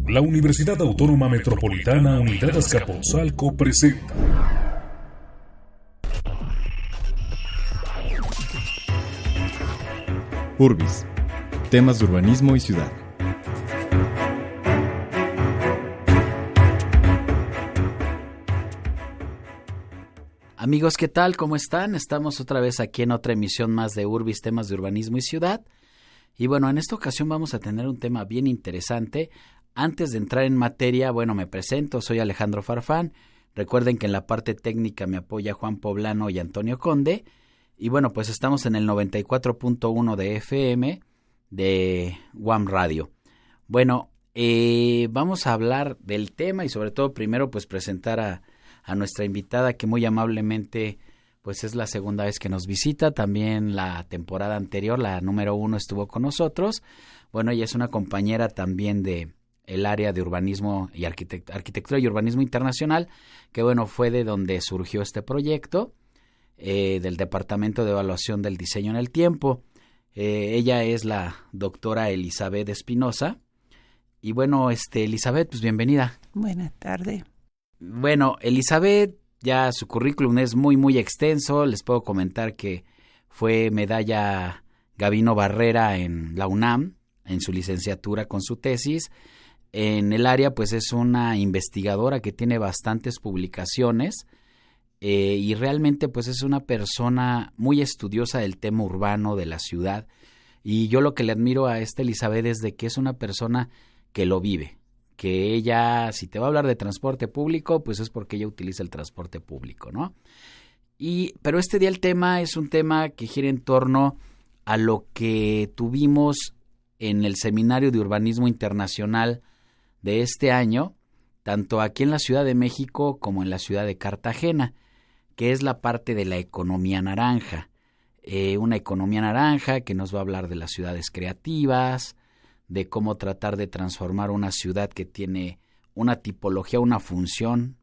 La Universidad Autónoma Metropolitana Unidad Azcapotzalco presenta Urbis, temas de urbanismo y ciudad. Amigos, ¿qué tal? ¿Cómo están? Estamos otra vez aquí en otra emisión más de Urbis, temas de urbanismo y ciudad. Y bueno, en esta ocasión vamos a tener un tema bien interesante. Antes de entrar en materia, bueno, me presento, soy Alejandro Farfán. Recuerden que en la parte técnica me apoya Juan Poblano y Antonio Conde. Y bueno, pues estamos en el 94.1 de FM de UAM Radio. Bueno, vamos a hablar del tema y sobre todo primero pues presentar a nuestra invitada que muy amablemente pues es la segunda vez que nos visita. También la temporada anterior, la número 1, estuvo con nosotros. Bueno, ella es una compañera también de el área de urbanismo y arquitectura y urbanismo internacional, que bueno, fue de donde surgió este proyecto, del Departamento de Evaluación del Diseño en el Tiempo. Ella es la doctora Elizabeth Espinosa. Y bueno, Elizabeth, pues bienvenida. Buenas tardes. Bueno, Elizabeth, ya su currículum es muy extenso. Les puedo comentar que fue medalla Gabino Barrera en la UNAM, en su licenciatura con su tesis. En el área, pues es una investigadora que tiene bastantes publicaciones y realmente pues es una persona muy estudiosa del tema urbano de la ciudad. Y yo lo que le admiro a esta Elizabeth es de que es una persona que lo vive. Que ella, si te va a hablar de transporte público, pues es porque ella utiliza el transporte público, ¿no? Pero este día el tema es un tema que gira en torno a lo que tuvimos en el Seminario de Urbanismo Internacional de este año, tanto aquí en la Ciudad de México como en la ciudad de Cartagena, que es la parte de la economía naranja. Una economía naranja que nos va a hablar de las ciudades creativas, de cómo tratar de transformar una ciudad que tiene una tipología, una función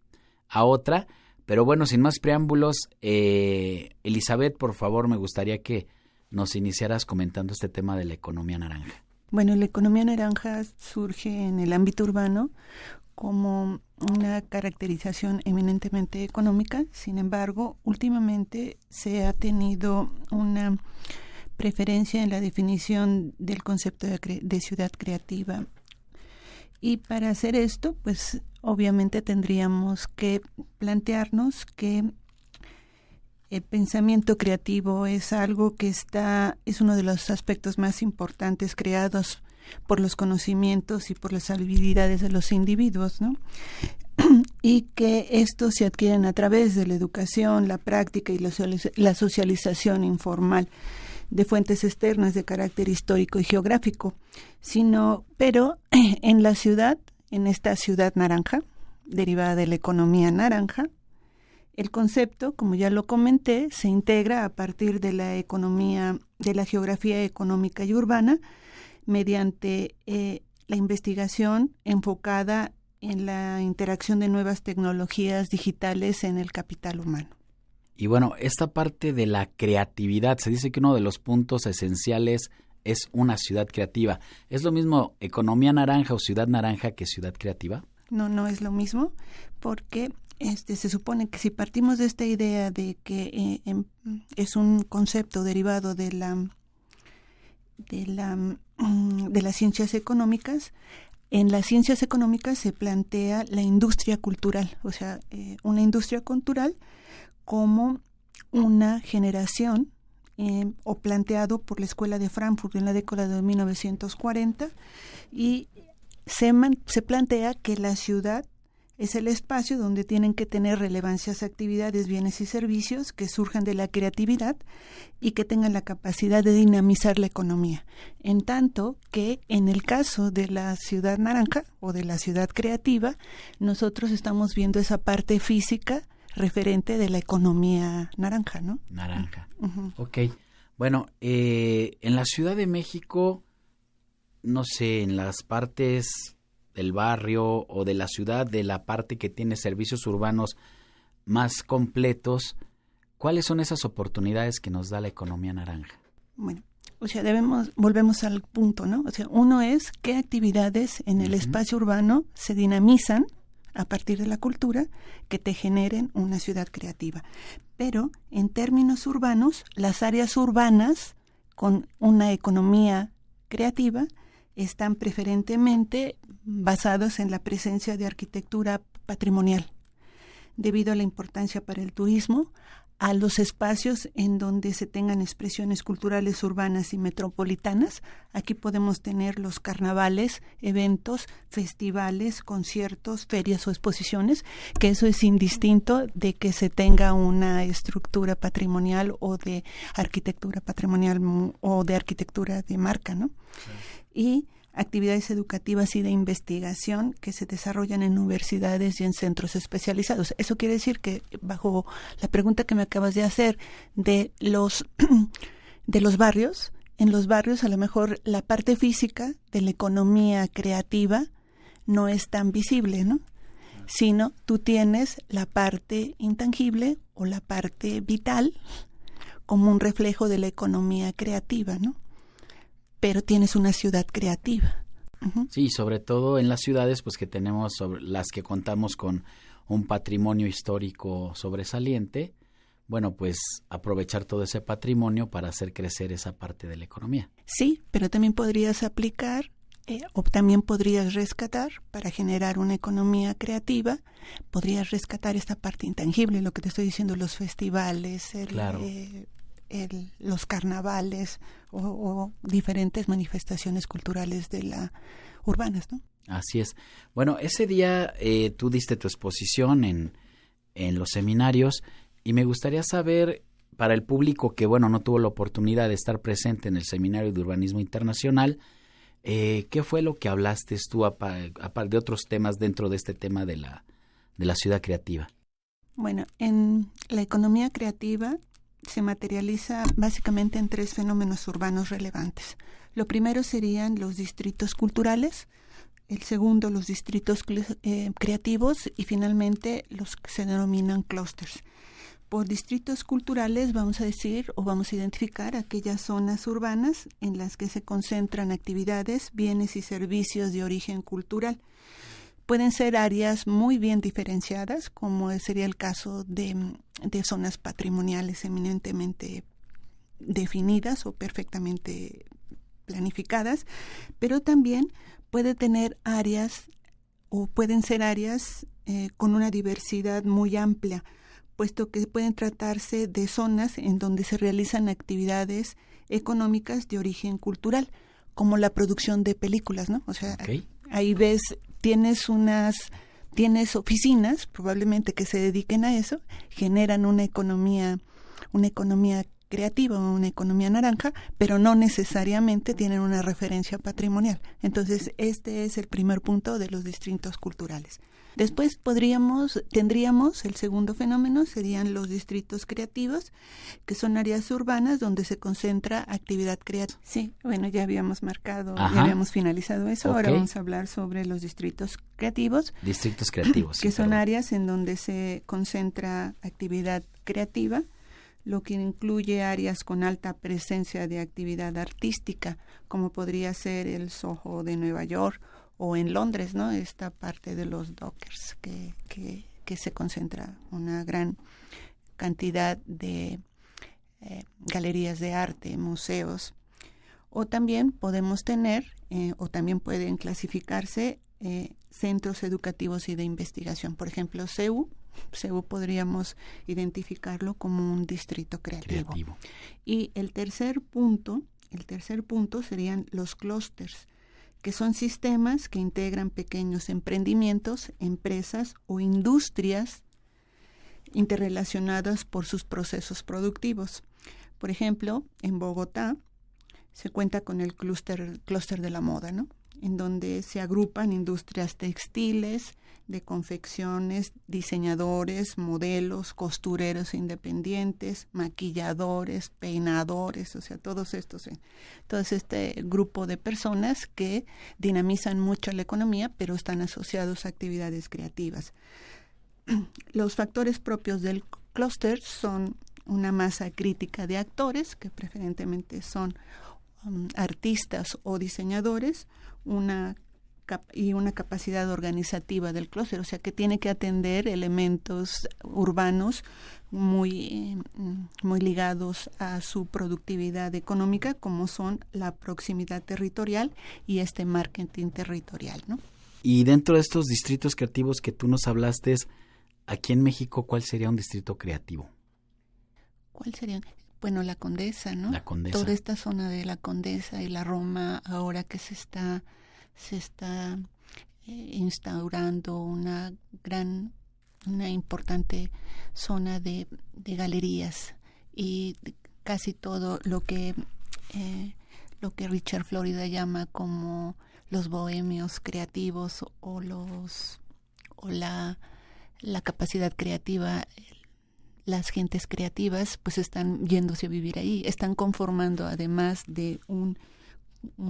a otra. Pero bueno, sin más preámbulos, Elizabeth, por favor, me gustaría que nos iniciaras comentando este tema de la economía naranja. Bueno, la economía naranja surge en el ámbito urbano como una caracterización eminentemente económica. Sin embargo, últimamente se ha tenido una preferencia en la definición del concepto de ciudad creativa. Y para hacer esto, pues obviamente tendríamos que plantearnos que el pensamiento creativo es algo que es uno de los aspectos más importantes creados por los conocimientos y por las habilidades de los individuos, ¿no? Y que estos se adquieren a través de la educación, la práctica y la socialización informal de fuentes externas de carácter histórico y geográfico, pero en la ciudad, en esta ciudad naranja, derivada de la economía naranja, el concepto, como ya lo comenté, se integra a partir de la economía, de la geografía económica y urbana, mediante la investigación enfocada en la interacción de nuevas tecnologías digitales en el capital humano. Y bueno, esta parte de la creatividad, se dice que uno de los puntos esenciales es una ciudad creativa. ¿Es lo mismo economía naranja o ciudad naranja que ciudad creativa? No es lo mismo, porque se supone que si partimos de esta idea de que es un concepto derivado de las ciencias económicas, en las ciencias económicas se plantea la industria cultural, o sea, una industria cultural como una generación o planteado por la Escuela de Frankfurt en la década de 1940, y se plantea que la ciudad es el espacio donde tienen que tener relevancias actividades, bienes y servicios que surjan de la creatividad y que tengan la capacidad de dinamizar la economía. En tanto que en el caso de la ciudad naranja o de la ciudad creativa, nosotros estamos viendo esa parte física referente de la economía naranja, ¿no? Naranja. Uh-huh. Ok. Bueno, en la Ciudad de México, no sé, en las partes del barrio o de la ciudad, de la parte que tiene servicios urbanos más completos, ¿cuáles son esas oportunidades que nos da la economía naranja? Bueno, O sea, volvemos al punto, ¿no? O sea, uno es qué actividades en el espacio urbano se dinamizan a partir de la cultura que te generen una ciudad creativa. Pero en términos urbanos, las áreas urbanas con una economía creativa están preferentemente basados en la presencia de arquitectura patrimonial, debido a la importancia para el turismo, a los espacios en donde se tengan expresiones culturales urbanas y metropolitanas. Aquí podemos tener los carnavales, eventos, festivales, conciertos, ferias o exposiciones, que eso es indistinto de que se tenga una estructura patrimonial o de arquitectura patrimonial o de arquitectura de marca, ¿no? Sí. Y actividades educativas y de investigación que se desarrollan en universidades y en centros especializados. Eso quiere decir que, bajo la pregunta que me acabas de hacer de los barrios, en los barrios a lo mejor la parte física de la economía creativa no es tan visible, ¿no? Sino tú tienes la parte intangible o la parte vital como un reflejo de la economía creativa, ¿no? Pero tienes una ciudad creativa. Uh-huh. Sí, sobre todo en las ciudades, pues que tenemos, sobre las que contamos con un patrimonio histórico sobresaliente, bueno, pues aprovechar todo ese patrimonio para hacer crecer esa parte de la economía. Sí, pero también podrías aplicar o también podrías rescatar para generar una economía creativa, podrías rescatar esta parte intangible, lo que te estoy diciendo, los festivales, claro. Los carnavales o diferentes manifestaciones culturales de urbanas, ¿no? Así es. Bueno, ese día tú diste tu exposición en los seminarios y me gustaría saber, para el público que, bueno, no tuvo la oportunidad de estar presente en el Seminario de Urbanismo Internacional, ¿qué fue lo que hablaste tú aparte de otros temas dentro de este tema de la ciudad creativa? Bueno, en la economía creativa se materializa básicamente en 3 fenómenos urbanos relevantes. Lo primero serían los distritos culturales, el segundo los distritos creativos y finalmente los que se denominan clústeres. Por distritos culturales vamos a decir o vamos a identificar aquellas zonas urbanas en las que se concentran actividades, bienes y servicios de origen cultural. Pueden ser áreas muy bien diferenciadas, como sería el caso de zonas patrimoniales eminentemente definidas o perfectamente planificadas, pero también puede tener áreas o pueden ser áreas con una diversidad muy amplia, puesto que pueden tratarse de zonas en donde se realizan actividades económicas de origen cultural, como la producción de películas, ¿no? O sea, okay. Ahí ves, tienes oficinas probablemente que se dediquen a eso, generan una economía creativa, una economía naranja, pero no necesariamente tienen una referencia patrimonial. Entonces, este es el primer punto de los distritos culturales. Después tendríamos el segundo fenómeno, serían los distritos creativos, que son áreas urbanas donde se concentra actividad creativa. Sí, bueno, ya habíamos ya habíamos finalizado eso. Okay. Ahora vamos a hablar sobre los distritos creativos. Distritos creativos. Que son áreas en donde se concentra actividad creativa, lo que incluye áreas con alta presencia de actividad artística, como podría ser el Soho de Nueva York, o en Londres, ¿no? Esta parte de los Dockers, que se concentra una gran cantidad de galerías de arte, museos. O también podemos tener, o también pueden clasificarse centros educativos y de investigación. Por ejemplo, CEU podríamos identificarlo como un distrito creativo. Y el tercer punto serían los clústeres, que son sistemas que integran pequeños emprendimientos, empresas o industrias interrelacionadas por sus procesos productivos. Por ejemplo, en Bogotá se cuenta con el clúster de la moda, ¿no? En donde se agrupan industrias textiles, de confecciones, diseñadores, modelos, costureros independientes, maquilladores, peinadores, o sea, todo este grupo de personas que dinamizan mucho la economía, pero están asociados a actividades creativas. Los factores propios del clúster son una masa crítica de actores, que preferentemente son artistas o diseñadores, una capacidad organizativa del clúster, o sea que tiene que atender elementos urbanos muy ligados a su productividad económica, como son la proximidad territorial y este marketing territorial, ¿no? Y dentro de estos distritos creativos que tú nos hablaste, aquí en México, ¿cuál sería un distrito creativo? ¿Cuál sería? Bueno, la Condesa, ¿no? La Condesa. Toda esta zona de la Condesa y la Roma, ahora que se está instaurando una importante zona de galerías, y casi todo lo que Richard Florida llama como los bohemios creativos o la capacidad creativa, las gentes creativas pues están yéndose a vivir ahí, están conformando, además de un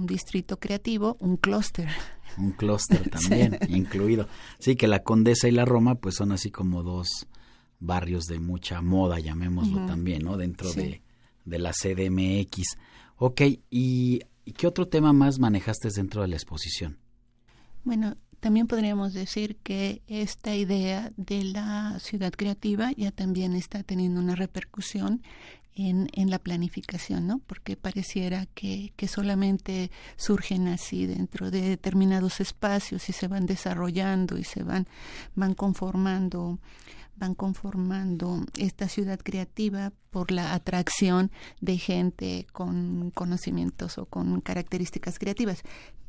distrito creativo, un clúster. Un clúster también, sí, incluido. Sí, que la Condesa y la Roma pues son así como dos barrios de mucha moda, llamémoslo también, ¿no? Dentro de la CDMX. Ok, ¿y qué otro tema más manejaste dentro de la exposición? Bueno, también podríamos decir que esta idea de la ciudad creativa ya también está teniendo una repercusión en la planificación, ¿no? Porque pareciera que solamente surgen así dentro de determinados espacios y se van desarrollando y se van conformando esta ciudad creativa por la atracción de gente con conocimientos o con características creativas.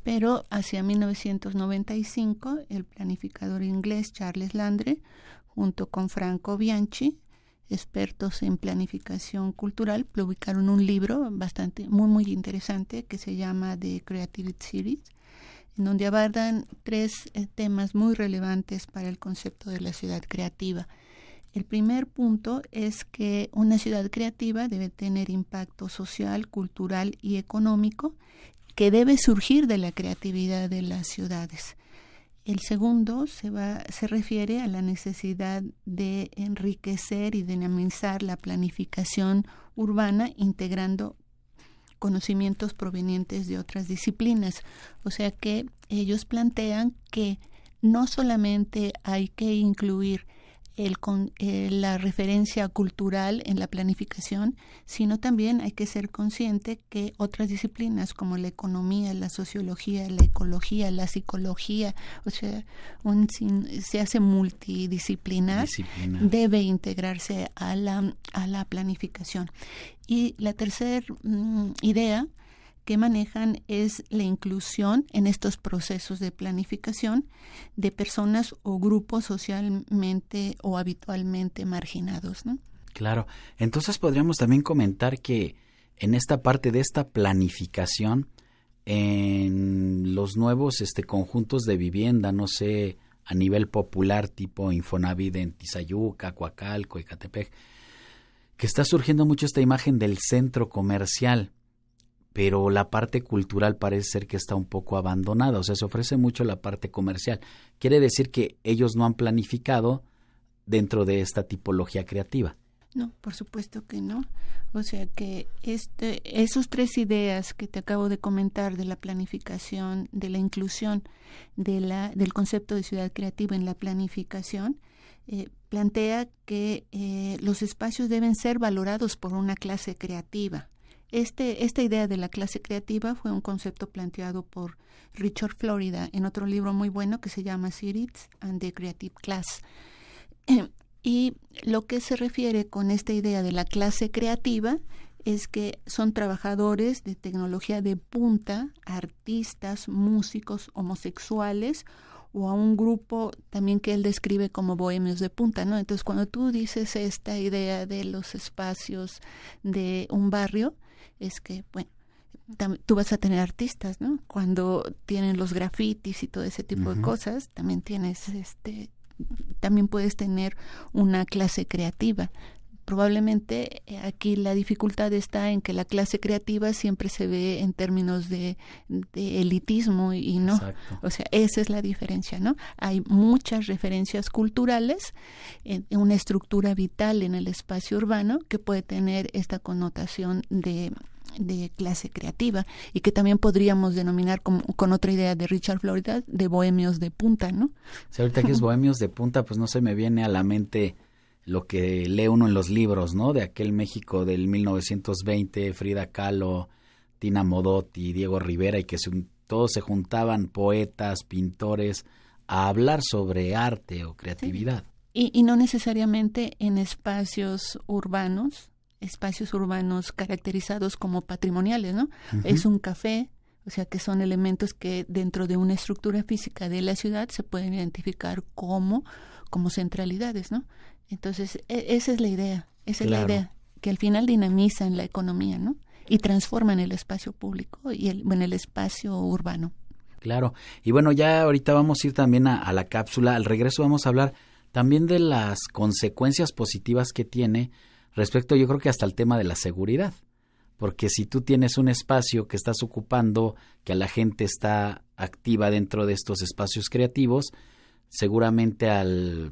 Pero hacia 1995, el planificador inglés Charles Landry, junto con Franco Bianchi, expertos en planificación cultural, publicaron un libro muy interesante que se llama The Creative Series, en donde abordan 3 temas muy relevantes para el concepto de la ciudad creativa. El primer punto es que una ciudad creativa debe tener impacto social, cultural y económico, que debe surgir de la creatividad de las ciudades. El segundo se refiere a la necesidad de enriquecer y dinamizar la planificación urbana, integrando conocimientos provenientes de otras disciplinas. O sea que ellos plantean que no solamente hay que incluir la referencia cultural en la planificación, sino también hay que ser consciente que otras disciplinas como la economía, la sociología, la ecología, la psicología, o sea, se hace multidisciplinar, debe integrarse a la planificación. Y la tercera idea que manejan es la inclusión en estos procesos de planificación de personas o grupos socialmente o habitualmente marginados, ¿no? Claro. Entonces podríamos también comentar que en esta parte de esta planificación, en los nuevos conjuntos de vivienda, no sé, a nivel popular tipo Infonavit en Tizayuca, Coacalco, Ecatepec, que está surgiendo mucho esta imagen del centro comercial, pero la parte cultural parece ser que está un poco abandonada, o sea, se ofrece mucho la parte comercial. Quiere decir que ellos no han planificado dentro de esta tipología creativa. No, por supuesto que no. O sea que esos 3 ideas que te acabo de comentar de la planificación, de la inclusión del concepto de ciudad creativa en la planificación, plantea que los espacios deben ser valorados por una clase creativa. Esta idea de la clase creativa fue un concepto planteado por Richard Florida en otro libro muy bueno que se llama Cities and the Creative Class. Y lo que se refiere con esta idea de la clase creativa es que son trabajadores de tecnología de punta, artistas, músicos, homosexuales, o a un grupo también que él describe como bohemios de punta, ¿no? Entonces, cuando tú dices esta idea de los espacios de un barrio, es que, bueno, tú vas a tener artistas, ¿no? Cuando tienen los grafitis y todo ese tipo de cosas, también también puedes tener una clase creativa. Probablemente aquí la dificultad está en que la clase creativa siempre se ve en términos de elitismo y no. Exacto. O sea, esa es la diferencia, ¿no? Hay muchas referencias culturales en una estructura vital en el espacio urbano que puede tener esta connotación de de clase creativa y que también podríamos denominar con otra idea de Richard Florida de bohemios de punta, ¿no? Si ahorita que es bohemios de punta, pues no se me viene a la mente lo que lee uno en los libros, ¿no? De aquel México del 1920, Frida Kahlo, Tina Modotti, Diego Rivera, y que todos se juntaban poetas, pintores, a hablar sobre arte o creatividad. Sí. Y no necesariamente en espacios urbanos caracterizados como patrimoniales, ¿no? Uh-huh. Es un café, o sea que son elementos que dentro de una estructura física de la ciudad se pueden identificar como centralidades, ¿no? Entonces, esa es la idea, que al final dinamizan la economía, ¿no? Y transforman el espacio público y el espacio urbano. Claro, y bueno, ya ahorita vamos a ir también a la cápsula. Al regreso vamos a hablar también de las consecuencias positivas que tiene respecto, yo creo que hasta el tema de la seguridad, porque si tú tienes un espacio que estás ocupando, que a la gente está activa dentro de estos espacios creativos, seguramente al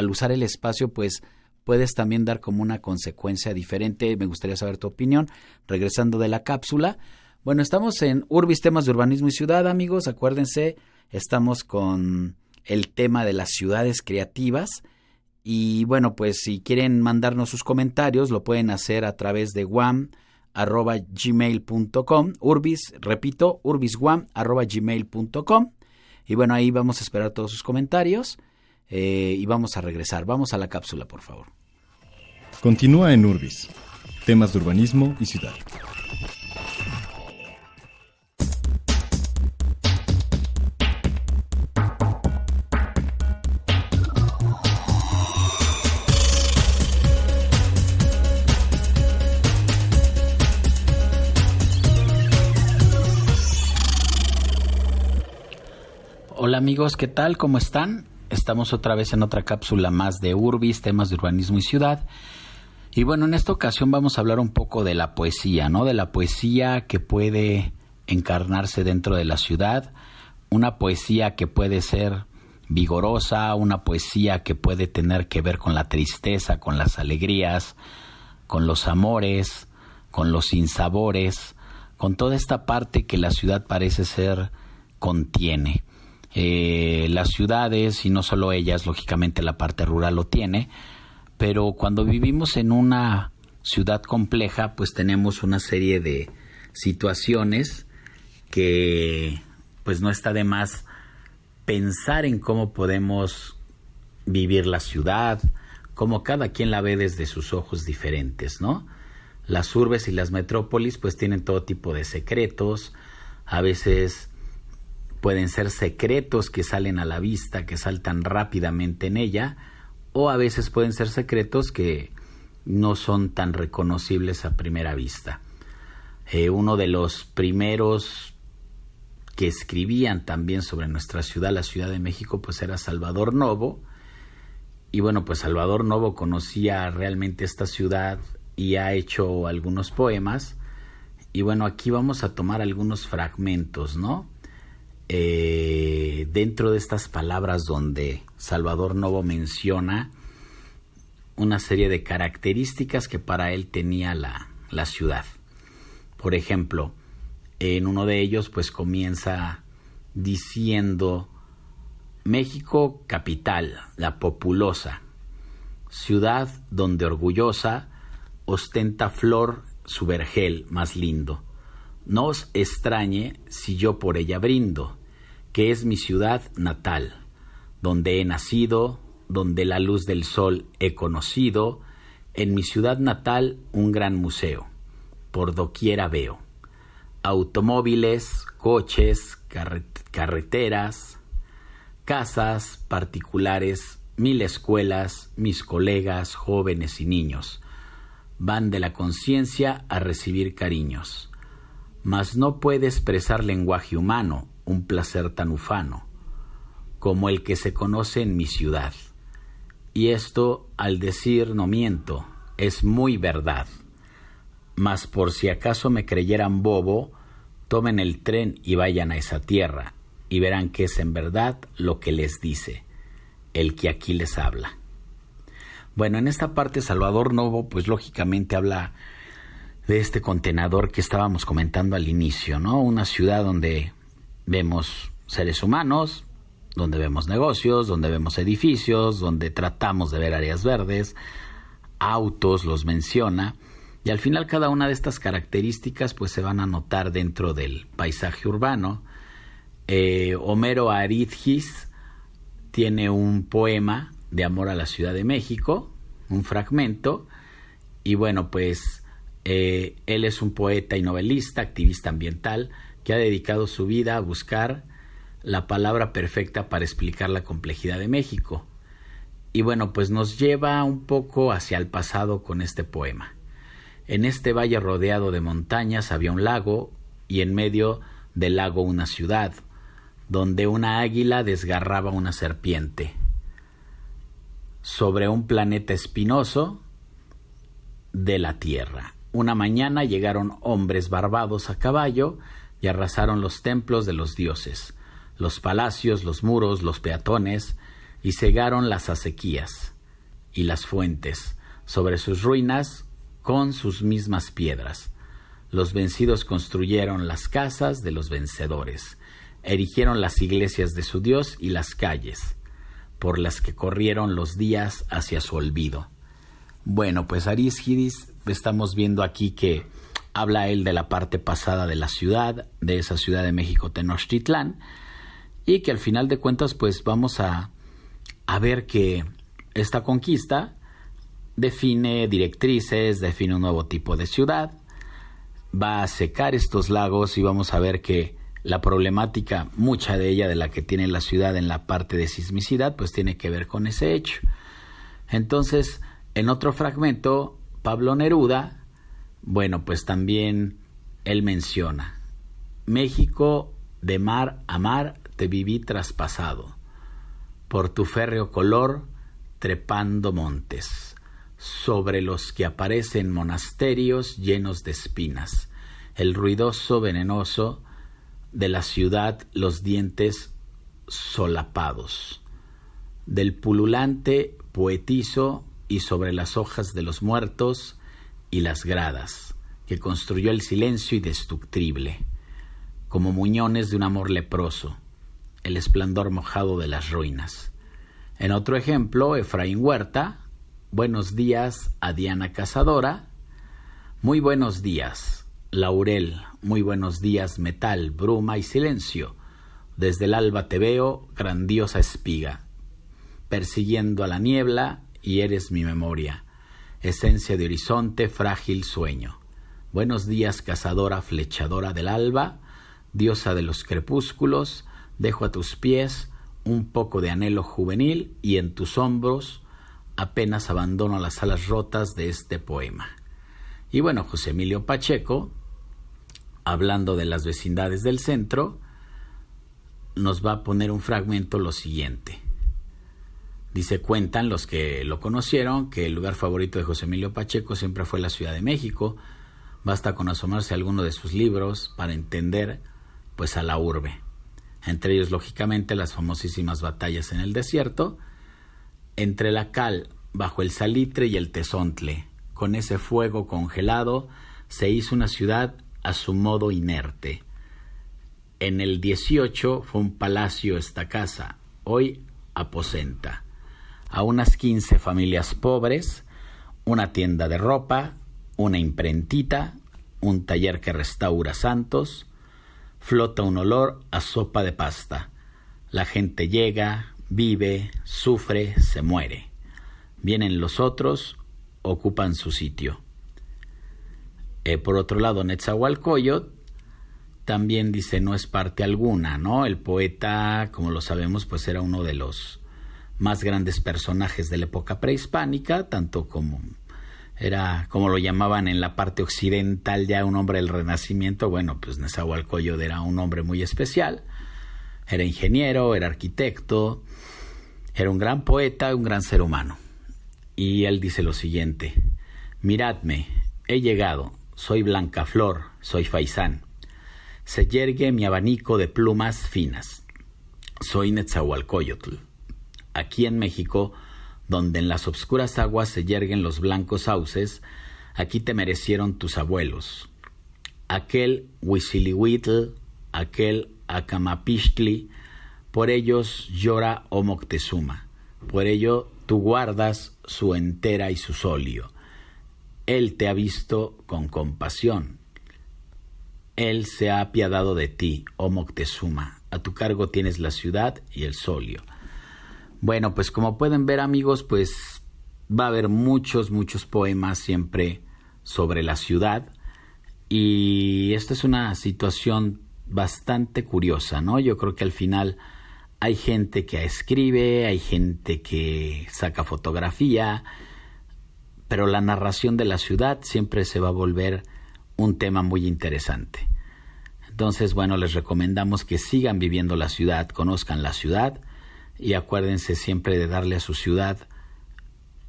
usar el espacio, pues puedes también dar como una consecuencia diferente. Me gustaría saber tu opinión. Regresando de la cápsula, bueno, estamos en Urbis, temas de urbanismo y ciudad, amigos. Acuérdense, estamos con el tema de las ciudades creativas. Y bueno, pues si quieren mandarnos sus comentarios, lo pueden hacer a través de guam@gmail.com. Urbis, repito, urbisguam@gmail.com. Y bueno, ahí vamos a esperar todos sus comentarios y vamos a regresar. Vamos a la cápsula, por favor. Continúa en Urbis, temas de urbanismo y ciudad. Hola amigos, ¿qué tal? ¿Cómo están? Estamos otra vez en otra cápsula más de Urbis, temas de urbanismo y ciudad. Y bueno, en esta ocasión vamos a hablar un poco de la poesía, ¿no? De la poesía que puede encarnarse dentro de la ciudad, una poesía que puede ser vigorosa, una poesía que puede tener que ver con la tristeza, con las alegrías, con los amores, con los sinsabores, con toda esta parte que la ciudad parece ser contiene. Las ciudades, y no solo ellas, lógicamente la parte rural lo tiene, pero cuando vivimos en una ciudad compleja, pues tenemos una serie de situaciones que pues no está de más pensar en cómo podemos vivir la ciudad, cómo cada quien la ve desde sus ojos diferentes, ¿no? Las urbes y las metrópolis pues tienen todo tipo de secretos, a veces pueden ser secretos que salen a la vista, que saltan rápidamente en ella, o a veces pueden ser secretos que no son tan reconocibles a primera vista. Uno de los primeros que escribían también sobre nuestra ciudad, la Ciudad de México, pues era Salvador Novo. Y bueno, pues Salvador Novo conocía realmente esta ciudad y ha hecho algunos poemas. Y bueno, aquí vamos a tomar algunos fragmentos, ¿no? Dentro de estas palabras donde Salvador Novo menciona una serie de características que para él tenía la ciudad. Por ejemplo, en uno de ellos pues comienza diciendo: México capital, la populosa, ciudad donde orgullosa ostenta flor su vergel más lindo. No os extrañe si yo por ella brindo, que es mi ciudad natal, donde he nacido, donde la luz del sol he conocido, en mi ciudad natal un gran museo, por doquiera veo. Automóviles, coches, carreteras, casas particulares, 1000 escuelas, mis colegas, jóvenes y niños, van de la conciencia a recibir cariños. Mas no puede expresar lenguaje humano un placer tan ufano como el que se conoce en mi ciudad. Y esto, al decir no miento, es muy verdad. Mas por si acaso me creyeran bobo, tomen el tren y vayan a esa tierra, y verán que es en verdad lo que les dice el que aquí les habla. Bueno, en esta parte Salvador Novo, pues lógicamente habla de este contenedor que estábamos comentando al inicio, ¿no? Una ciudad donde vemos seres humanos, donde vemos negocios, donde vemos edificios, donde tratamos de ver áreas verdes, autos, los menciona, y al final cada una de estas características pues se van a notar dentro del paisaje urbano. Homero Aridgis tiene un poema de amor a la Ciudad de México, un fragmento, y bueno, pues él es un poeta y novelista, activista ambiental, que ha dedicado su vida a buscar la palabra perfecta para explicar la complejidad de México. Y bueno, pues nos lleva un poco hacia el pasado con este poema. En este valle rodeado de montañas había un lago, y en medio del lago una ciudad, donde una águila desgarraba una serpiente. Sobre un planeta espinoso de la tierra. Una mañana llegaron hombres barbados a caballo y arrasaron los templos de los dioses, los palacios, los muros, los peatones, y cegaron las acequias y las fuentes sobre sus ruinas con sus mismas piedras. Los vencidos construyeron las casas de los vencedores, erigieron las iglesias de su Dios y las calles por las que corrieron los días hacia su olvido. Bueno, pues Aridgis, estamos viendo aquí que habla él de la parte pasada de la ciudad, de esa Ciudad de México Tenochtitlán, y que al final de cuentas pues vamos a ver que esta conquista define directrices, define un nuevo tipo de ciudad, va a secar estos lagos, y vamos a ver que la problemática, mucha de ella de la que tiene la ciudad en la parte de sismicidad, pues tiene que ver con ese hecho. Entonces, en otro fragmento, Pablo Neruda, bueno, pues también él menciona: México, de mar a mar te viví traspasado, por tu férreo color trepando montes, sobre los que aparecen monasterios llenos de espinas, el ruidoso venenoso de la ciudad, los dientes solapados, del pululante poetizo, y sobre las hojas de los muertos y las gradas, que construyó el silencio indestructible, como muñones de un amor leproso, el esplendor mojado de las ruinas. En otro ejemplo, Efraín Huerta: buenos días a Diana Cazadora, muy buenos días, Laurel, muy buenos días, metal, bruma y silencio, desde el alba te veo, grandiosa espiga, persiguiendo a la niebla, y eres mi memoria, esencia de horizonte, frágil sueño. Buenos días, cazadora, flechadora del alba, diosa de los crepúsculos, dejo a tus pies un poco de anhelo juvenil, y en tus hombros apenas abandono las alas rotas de este poema. Y bueno, José Emilio Pacheco, hablando de las vecindades del centro, nos va a poner un fragmento lo siguiente. Dice: cuentan los que lo conocieron que el lugar favorito de José Emilio Pacheco siempre fue la Ciudad de México. Basta con asomarse a alguno de sus libros para entender pues a la urbe. Entre ellos, lógicamente, las famosísimas batallas en el desierto, entre la cal, bajo el salitre y el tezontle. Con ese fuego congelado se hizo una ciudad a su modo inerte. En el 18 fue un palacio esta casa, hoy aposenta a unas 15 familias pobres, una tienda de ropa, una imprentita, un taller que restaura santos, flota un olor a sopa de pasta. La gente llega, vive, sufre, se muere. Vienen los otros, ocupan su sitio. Por otro lado, Netzahualcóyotl también dice: no es parte alguna, ¿no? El poeta, como lo sabemos, pues era uno de los más grandes personajes de la época prehispánica, tanto como era, como lo llamaban en la parte occidental, ya un hombre del Renacimiento. Bueno, pues Netzahualcóyotl era un hombre muy especial, era ingeniero, era arquitecto, era un gran poeta, un gran ser humano. Y él dice lo siguiente: miradme, he llegado, soy Blancaflor, soy faisán, se yergue mi abanico de plumas finas, soy Netzahualcóyotl. Aquí en México, donde en las obscuras aguas se yerguen los blancos sauces, aquí te merecieron tus abuelos. Aquel Huizilihuitl, aquel Acamapixtli, por ellos llora O Moctezuma, por ello tú guardas su entera y su solio. Él te ha visto con compasión. Él se ha apiadado de ti, oh Moctezuma. A tu cargo tienes la ciudad y el solio. Bueno, pues como pueden ver, amigos, pues va a haber muchos poemas siempre sobre la ciudad. Y esta es una situación bastante curiosa, ¿no? Yo creo que al final hay gente que escribe, hay gente que saca fotografía, pero la narración de la ciudad siempre se va a volver un tema muy interesante. Entonces, bueno, les recomendamos que sigan viviendo la ciudad, conozcan la ciudad y acuérdense siempre de darle a su ciudad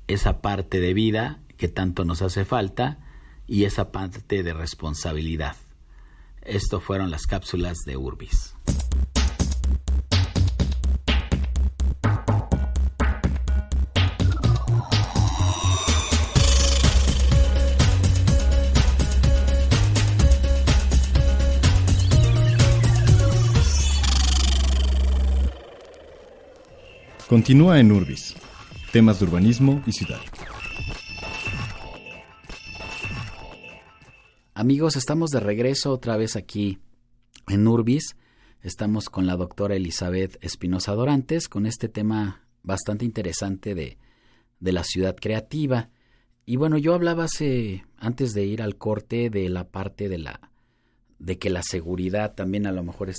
esa parte de vida que tanto nos hace falta y esa parte de responsabilidad. Esto fueron las cápsulas de Urbis. Continúa en Urbis. Temas de urbanismo y ciudad. Amigos, estamos de regreso otra vez aquí en Urbis. Estamos con la doctora Elizabeth Espinosa Dorantes con este tema bastante interesante de la ciudad creativa. Y bueno, yo hablaba antes de ir al corte de la parte de que la seguridad también a lo mejor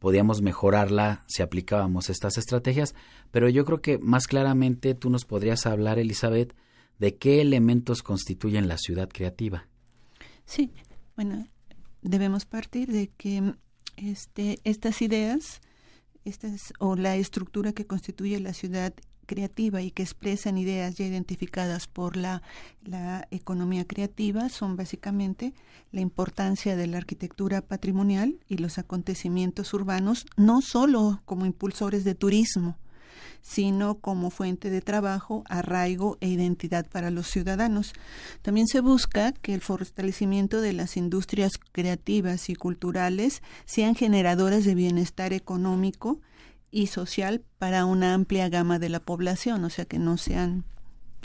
podíamos mejorarla si aplicábamos estas estrategias, pero yo creo que más claramente tú nos podrías hablar, Elizabeth, de qué elementos constituyen la ciudad creativa. Sí, bueno, debemos partir de que estas ideas, o la estructura que constituye la ciudad creativa y que expresan ideas ya identificadas por la economía creativa son básicamente la importancia de la arquitectura patrimonial y los acontecimientos urbanos, no solo como impulsores de turismo, sino como fuente de trabajo, arraigo e identidad para los ciudadanos. También se busca que el fortalecimiento de las industrias creativas y culturales sean generadoras de bienestar económico y social para una amplia gama de la población, o sea que no sean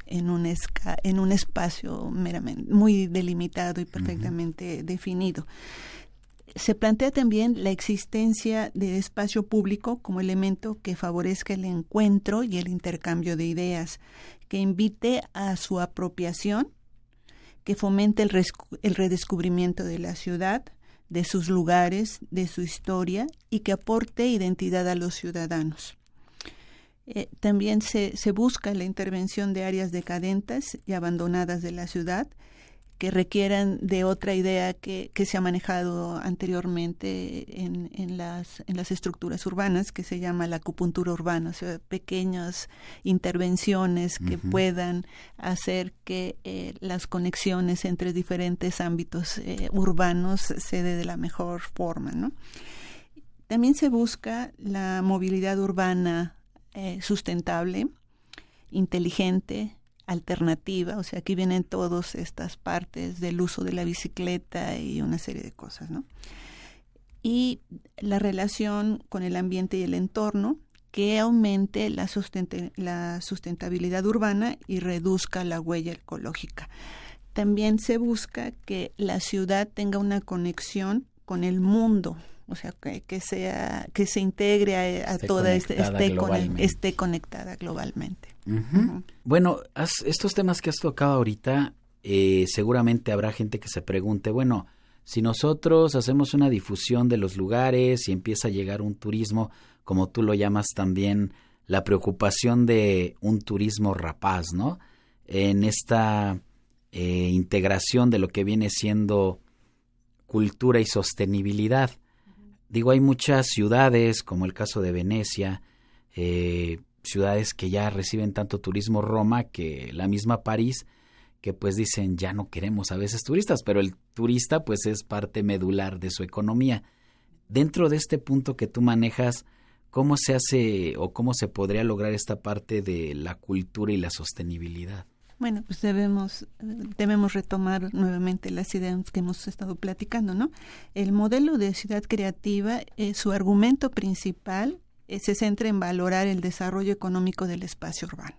en un espacio meramente muy delimitado y perfectamente definido. Se plantea también la existencia de espacio público como elemento que favorezca el encuentro y el intercambio de ideas, que invite a su apropiación, que fomente el redescubrimiento de la ciudad, de sus lugares, de su historia y que aporte identidad a los ciudadanos. También se busca la intervención de áreas decadentes y abandonadas de la ciudad que requieran de otra idea que se ha manejado anteriormente en las estructuras urbanas, que se llama la acupuntura urbana, o sea, pequeñas intervenciones que puedan hacer que las conexiones entre diferentes ámbitos urbanos se dé de la mejor forma, ¿no? También se busca la movilidad urbana sustentable, inteligente, alternativa, o sea, aquí vienen todas estas partes del uso de la bicicleta y una serie de cosas, ¿no? Y la relación con el ambiente y el entorno que aumente la sustentabilidad urbana y reduzca la huella ecológica. También se busca que la ciudad tenga una conexión con el mundo, o sea, que se integre a toda esté conectada globalmente. Bueno, estos temas que has tocado ahorita, seguramente habrá gente que se pregunte, bueno, si nosotros hacemos una difusión de los lugares y empieza a llegar un turismo, como tú lo llamas también, la preocupación de un turismo rapaz, ¿no? En esta integración de lo que viene siendo cultura y sostenibilidad. Digo, hay muchas ciudades, como el caso de Venecia, ciudades que ya reciben tanto turismo, Roma, que la misma París, que pues dicen ya no queremos a veces turistas, pero el turista pues es parte medular de su economía. Dentro de este punto que tú manejas, ¿cómo se hace o cómo se podría lograr esta parte de la cultura y la sostenibilidad? Bueno, pues debemos retomar nuevamente las ideas que hemos estado platicando, ¿no? El modelo de ciudad creativa, su argumento principal se centra en valorar el desarrollo económico del espacio urbano.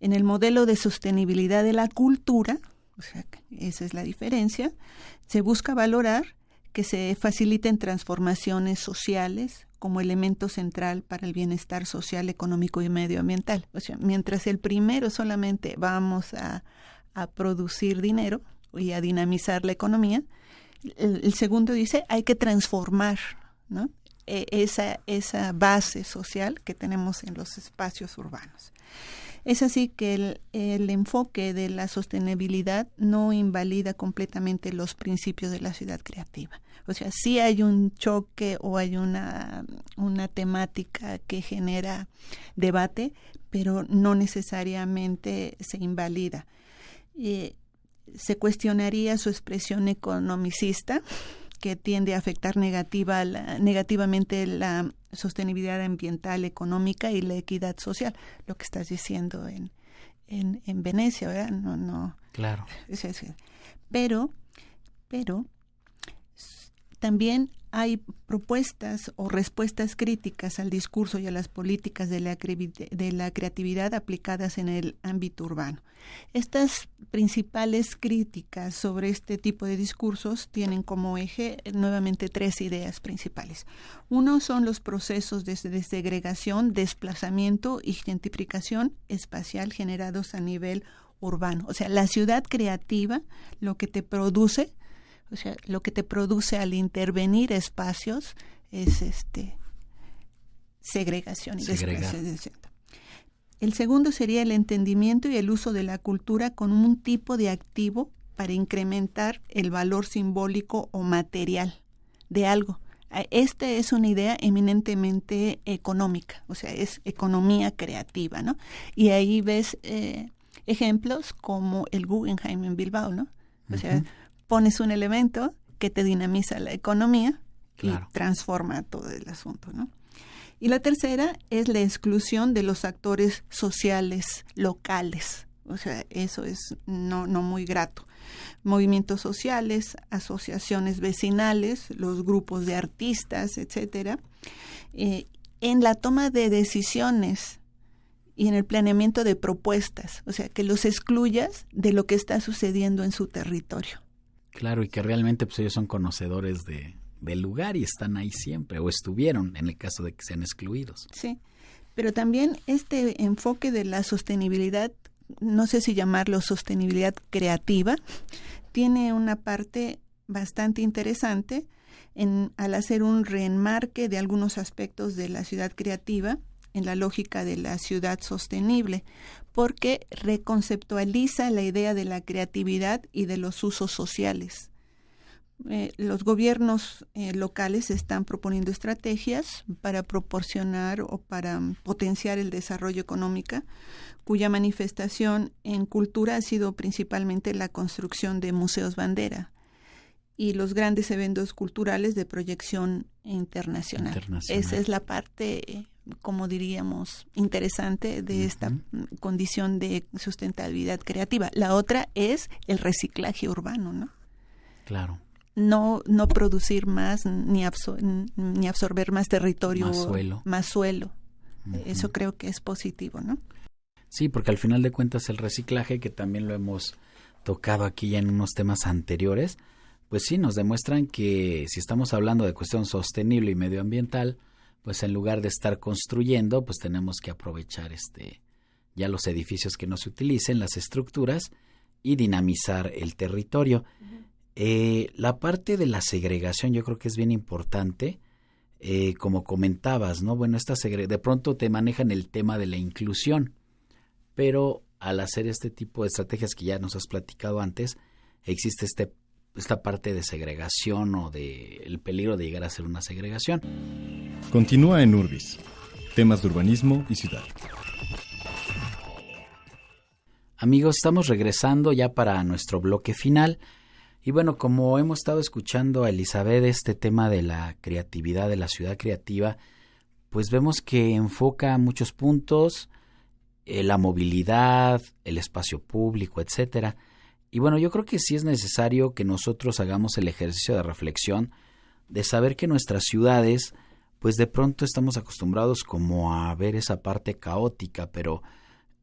En el modelo de sostenibilidad de la cultura, o sea, esa es la diferencia, se busca valorar que se faciliten transformaciones sociales como elemento central para el bienestar social, económico y medioambiental. O sea, mientras el primero solamente vamos a producir dinero y a dinamizar la economía, el segundo dice hay que transformar, ¿no? Esa base social que tenemos en los espacios urbanos. Es así que el enfoque de la sostenibilidad no invalida completamente los principios de la ciudad creativa. O sea, sí hay un choque o hay una temática que genera debate, pero no necesariamente se invalida. Se cuestionaría su expresión economicista, que tiende a afectar negativamente la sostenibilidad ambiental, económica y la equidad social, lo que estás diciendo en Venecia, ¿verdad? No. Claro. Pero también hay propuestas o respuestas críticas al discurso y a las políticas de la creatividad aplicadas en el ámbito urbano. Estas principales críticas sobre este tipo de discursos tienen como eje nuevamente 3 ideas principales. Uno son los procesos de segregación, desplazamiento y gentrificación espacial generados a nivel urbano. O sea, la ciudad creativa lo que te produce al intervenir espacios es segregación y desplazamiento. El segundo sería el entendimiento y el uso de la cultura como un tipo de activo para incrementar el valor simbólico o material de algo. Esta es una idea eminentemente económica, o sea, es economía creativa, ¿no? Y ahí ves ejemplos como el Guggenheim en Bilbao, ¿no? O sea, pones un elemento que te dinamiza la economía, claro, y transforma todo el asunto, ¿no? Y la tercera es la exclusión de los actores sociales locales. O sea, eso es no muy grato. Movimientos sociales, asociaciones vecinales, los grupos de artistas, etcétera, en la toma de decisiones y en el planeamiento de propuestas. O sea, que los excluyas de lo que está sucediendo en su territorio. Claro, y que realmente pues ellos son conocedores del lugar y están ahí siempre, o estuvieron en el caso de que sean excluidos. Sí, pero también este enfoque de la sostenibilidad, no sé si llamarlo sostenibilidad creativa, tiene una parte bastante interesante al hacer un reenmarque de algunos aspectos de la ciudad creativa en la lógica de la ciudad sostenible, porque reconceptualiza la idea de la creatividad y de los usos sociales. Los gobiernos locales están proponiendo estrategias para proporcionar o para potenciar el desarrollo económico, cuya manifestación en cultura ha sido principalmente la construcción de museos bandera y los grandes eventos culturales de proyección internacional. Esa es la parte, como diríamos, interesante de esta condición de sustentabilidad creativa. La otra es el reciclaje urbano, ¿no? Claro. No producir más ni absorber más territorio, más suelo. Eso creo que es positivo, ¿no? Sí, porque al final de cuentas el reciclaje, que también lo hemos tocado aquí ya en unos temas anteriores, pues sí nos demuestran que si estamos hablando de cuestión sostenible y medioambiental, pues en lugar de estar construyendo, pues tenemos que aprovechar ya los edificios que no se utilicen, las estructuras, y dinamizar el territorio. La parte de la segregación yo creo que es bien importante, como comentabas, ¿no? Bueno, de pronto te manejan el tema de la inclusión, pero al hacer este tipo de estrategias que ya nos has platicado antes, existe esta parte de segregación o el peligro de llegar a ser una segregación. Continúa en Urbis, temas de urbanismo y ciudad. Amigos, estamos regresando ya para nuestro bloque final. Y bueno, como hemos estado escuchando a Elizabeth, este tema de la creatividad, de la ciudad creativa, pues vemos que enfoca muchos puntos la movilidad, el espacio público, etcétera. Y bueno, yo creo que sí es necesario que nosotros hagamos el ejercicio de reflexión, de saber que nuestras ciudades, pues de pronto estamos acostumbrados como a ver esa parte caótica, pero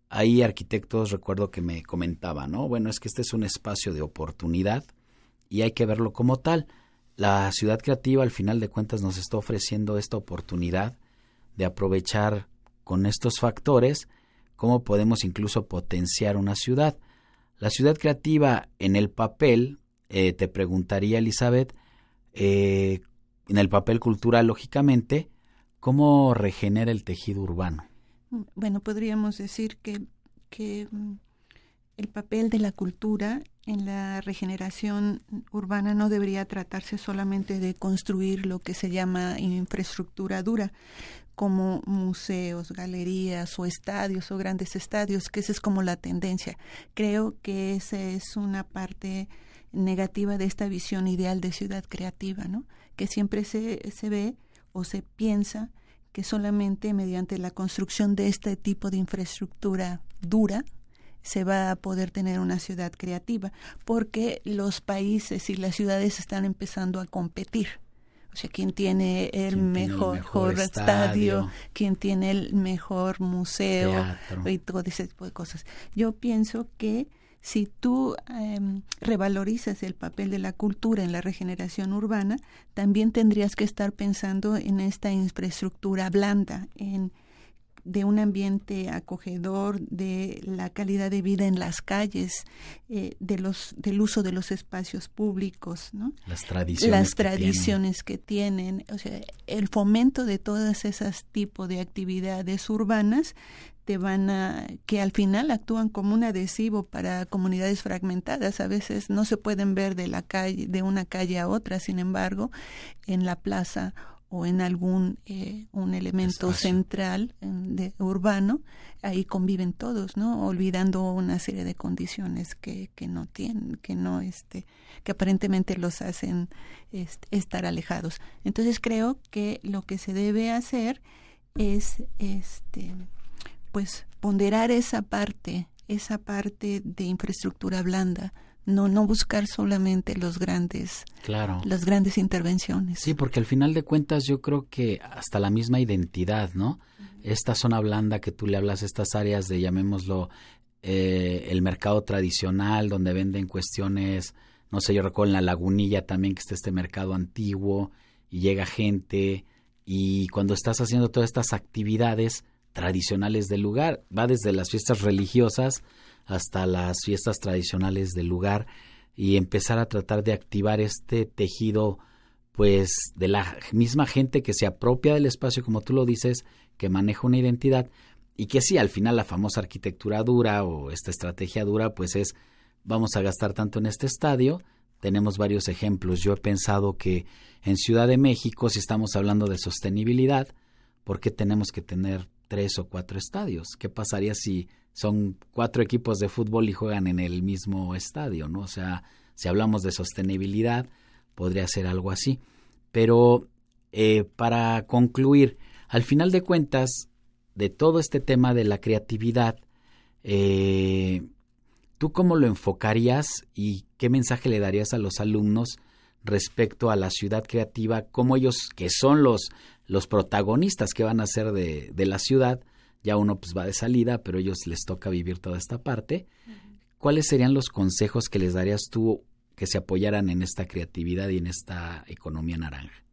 hay arquitectos, recuerdo que me comentaban, ¿no? Bueno, es que este es un espacio de oportunidad y hay que verlo como tal. La ciudad creativa, al final de cuentas, nos está ofreciendo esta oportunidad de aprovechar con estos factores cómo podemos incluso potenciar una ciudad. La ciudad creativa en el papel, te preguntaría, Elizabeth, en el papel cultural, lógicamente, ¿cómo regenera el tejido urbano? Bueno, podríamos decir que el papel de la cultura en la regeneración urbana no debería tratarse solamente de construir lo que se llama infraestructura dura, como museos, galerías o estadios o grandes estadios, que esa es como la tendencia. Creo que esa es una parte negativa de esta visión ideal de ciudad creativa, ¿no? Que siempre se ve o se piensa que solamente mediante la construcción de este tipo de infraestructura dura se va a poder tener una ciudad creativa, porque los países y las ciudades están empezando a competir. O sea, quién tiene el mejor estadio, quién tiene el mejor museo, teatro, y todo ese tipo de cosas. Yo pienso que si tú revalorizas el papel de la cultura en la regeneración urbana, también tendrías que estar pensando en esta infraestructura blanda, de un ambiente acogedor, de la calidad de vida en las calles, del uso de los espacios públicos, ¿no? Las tradiciones que tienen, o sea, el fomento de todas esas tipos de actividades urbanas que al final actúan como un adhesivo para comunidades fragmentadas. A veces no se pueden ver de una calle a otra, sin embargo, en la plaza o en algún un elemento central urbano, ahí conviven todos, ¿no? Olvidando una serie de condiciones que no tienen, que aparentemente los hacen estar alejados. Entonces creo que lo que se debe hacer es pues ponderar esa parte de infraestructura blanda, no buscar solamente las grandes intervenciones. Sí, porque al final de cuentas yo creo que hasta la misma identidad, ¿no? Esta zona blanda que tú le hablas, estas áreas de, llamémoslo, el mercado tradicional, donde venden cuestiones, no sé, yo recuerdo en La Lagunilla también que está este mercado antiguo y llega gente, y cuando estás haciendo todas estas actividades tradicionales del lugar, va desde las fiestas religiosas hasta las fiestas tradicionales del lugar, y empezar a tratar de activar este tejido, pues, de la misma gente que se apropia del espacio, como tú lo dices, que maneja una identidad, y que sí, al final la famosa arquitectura dura o esta estrategia dura, pues es, vamos a gastar tanto en este estadio. Tenemos varios ejemplos. Yo he pensado que en Ciudad de México, si estamos hablando de sostenibilidad, ¿por qué tenemos que tener 3 o 4 estadios? ¿Qué pasaría si son 4 equipos de fútbol y juegan en el mismo estadio, ¿no? O sea, si hablamos de sostenibilidad, podría ser algo así. Pero para concluir, al final de cuentas, de todo este tema de la creatividad, ¿tú cómo lo enfocarías y qué mensaje le darías a los alumnos respecto a la ciudad creativa? ¿Cómo ellos, que son los protagonistas que van a ser de la ciudad, ya uno pues va de salida, pero ellos les toca vivir toda esta parte? ¿Cuáles serían los consejos que les darías tú que se apoyaran en esta creatividad y en esta economía naranja?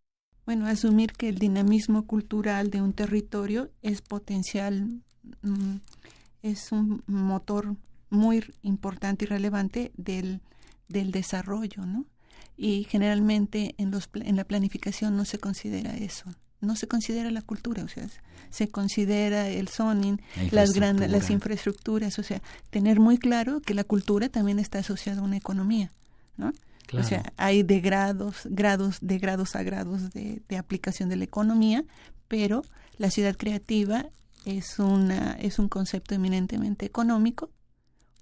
Bueno, asumir que el dinamismo cultural de un territorio es potencial, es un motor muy importante y relevante del desarrollo, ¿no? Y generalmente en la planificación no se considera eso. No se considera la cultura, o sea, se considera el zoning, las infraestructuras, o sea, tener muy claro que la cultura también está asociada a una economía, ¿no? Claro. O sea, hay de grados a grados de aplicación de la economía, pero la ciudad creativa es un concepto eminentemente económico,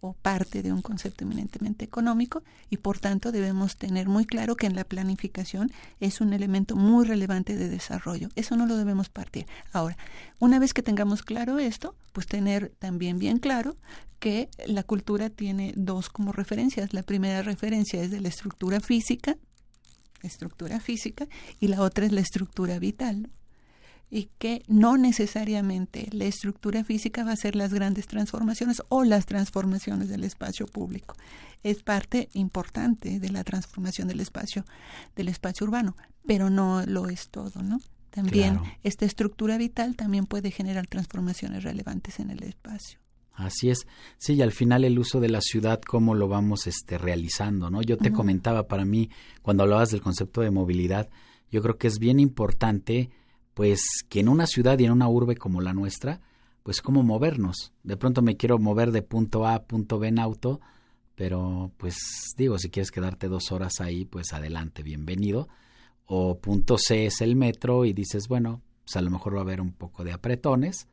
o parte de un concepto eminentemente económico, y por tanto debemos tener muy claro que en la planificación es un elemento muy relevante de desarrollo. Eso no lo debemos partir. Ahora, una vez que tengamos claro esto, pues tener también bien claro que la cultura tiene dos como referencias. La primera referencia es de la estructura física, y la otra es la estructura vital, y que no necesariamente la estructura física va a ser las grandes transformaciones o las transformaciones del espacio público. Es parte importante de la transformación del espacio urbano, pero no lo es todo, ¿no? También esta estructura vital también puede generar transformaciones relevantes en el espacio. Así es. Sí, y al final el uso de la ciudad, cómo lo vamos realizando, ¿no? Yo te comentaba, para mí, cuando hablabas del concepto de movilidad, yo creo que es bien importante, pues, que en una ciudad y en una urbe como la nuestra, pues, cómo movernos. De pronto me quiero mover de punto A a punto B en auto, pero, pues, digo, si quieres quedarte 2 horas ahí, pues, adelante, bienvenido. O punto C es el metro y dices, bueno, pues, a lo mejor va a haber un poco de apretones,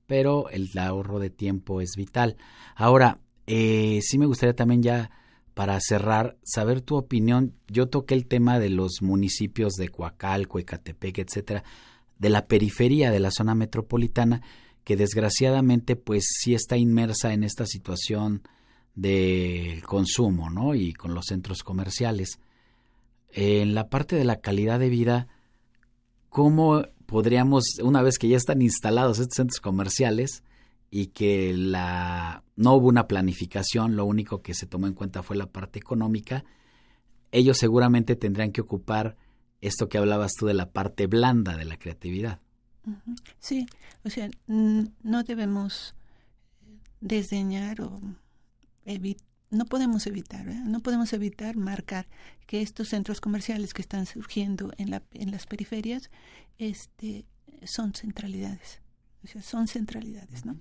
pero el ahorro de tiempo es vital. Ahora, sí me gustaría también ya, para cerrar, saber tu opinión. Yo toqué el tema de los municipios de Coacalco, Ecatepec, etcétera, de la periferia de la zona metropolitana, que desgraciadamente pues sí está inmersa en esta situación del consumo, ¿no? Y con los centros comerciales. En la parte de la calidad de vida, ¿cómo podríamos, una vez que ya están instalados estos centros comerciales y que no hubo una planificación, lo único que se tomó en cuenta fue la parte económica, ellos seguramente tendrían que ocupar esto que hablabas tú de la parte blanda de la creatividad? Sí, o sea, no debemos desdeñar o no podemos evitar marcar que estos centros comerciales que están surgiendo en las periferias son centralidades. O sea, son centralidades, ¿no?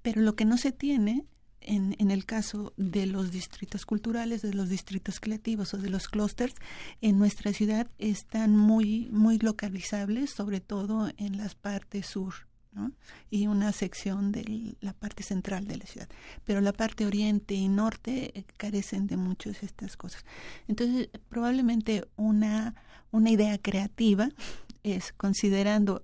Pero lo que no se tiene en el caso de los distritos culturales, de los distritos creativos o de los clústeres, en nuestra ciudad están muy, muy localizables, sobre todo en las partes sur, ¿no? Y una sección de la parte central de la ciudad. Pero la parte oriente y norte carecen de muchas de estas cosas. Entonces, probablemente una idea creativa es, considerando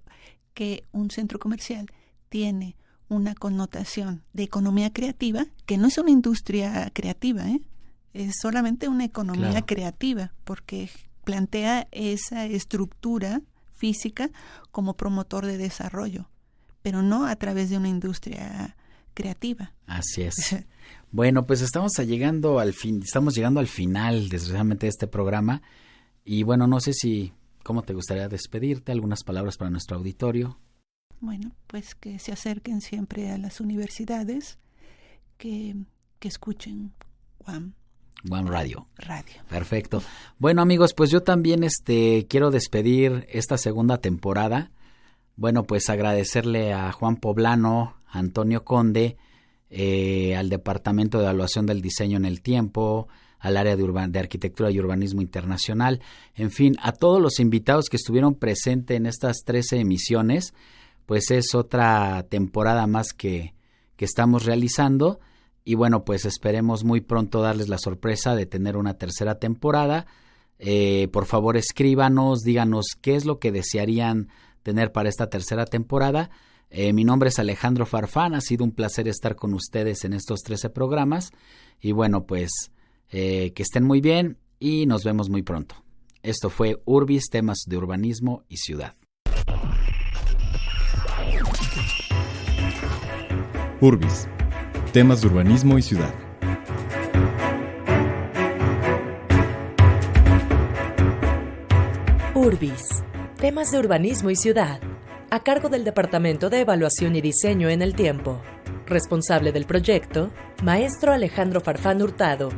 que un centro comercial tiene una connotación de economía creativa, que no es una industria creativa, es solamente una economía creativa, porque plantea esa estructura física como promotor de desarrollo, pero no a través de una industria creativa. Así es. Bueno, pues estamos llegando al final, desgraciadamente, de este programa. Y bueno, no sé ¿cómo te gustaría despedirte? ¿Algunas palabras para nuestro auditorio? Bueno, pues que se acerquen siempre a las universidades, que escuchen UAM Radio. Radio. Perfecto. Bueno, amigos, pues yo también quiero despedir esta segunda temporada. Bueno, pues agradecerle a Juan Poblano, a Antonio Conde, al Departamento de Evaluación del Diseño en el Tiempo, al área de Arquitectura y Urbanismo Internacional, en fin, a todos los invitados que estuvieron presentes en estas 13 emisiones. Pues es otra temporada más que estamos realizando, y bueno, pues esperemos muy pronto darles la sorpresa de tener una tercera temporada. Por favor, escríbanos, díganos qué es lo que desearían tener para esta tercera temporada. Mi nombre es Alejandro Farfán, ha sido un placer estar con ustedes en estos 13 programas, y bueno, pues que estén muy bien y nos vemos muy pronto. Esto fue Urbis, temas de urbanismo y ciudad. Urbis, temas de urbanismo y ciudad. Urbis, temas de urbanismo y ciudad, a cargo del Departamento de Evaluación y Diseño en el Tiempo. Responsable del proyecto, maestro Alejandro Farfán Hurtado,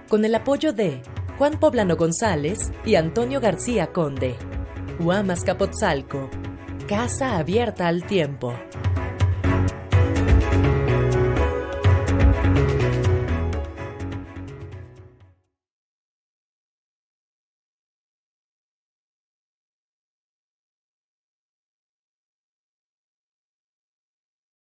con el apoyo de Juan Poblano González y Antonio García Conde. UAM Azcapotzalco, casa abierta al tiempo.